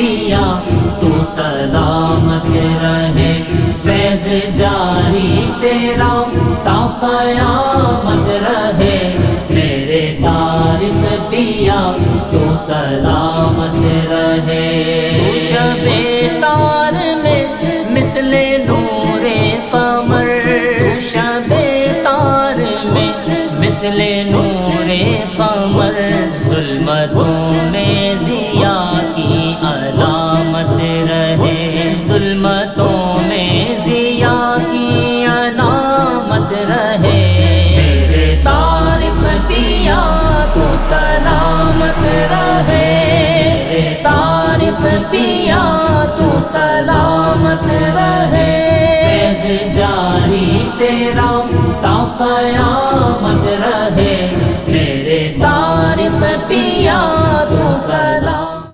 پیا تو سلامت رہے، فیض جاری تیرا تا قیامت رہے، میرے طارق پیا تو سلامت رہے۔ تو شب تار میں مثل نور قمر، تو شب تار میں مثل نور قمر، ظلمتوں میں ضیا کی علامت رہے، ظلمتوں میں ضیا کی علامت رہے، میرے طارق پیا تو سلامت رہے، میرے طارق پیا تو سلامت رہے، فیض جاری تیرا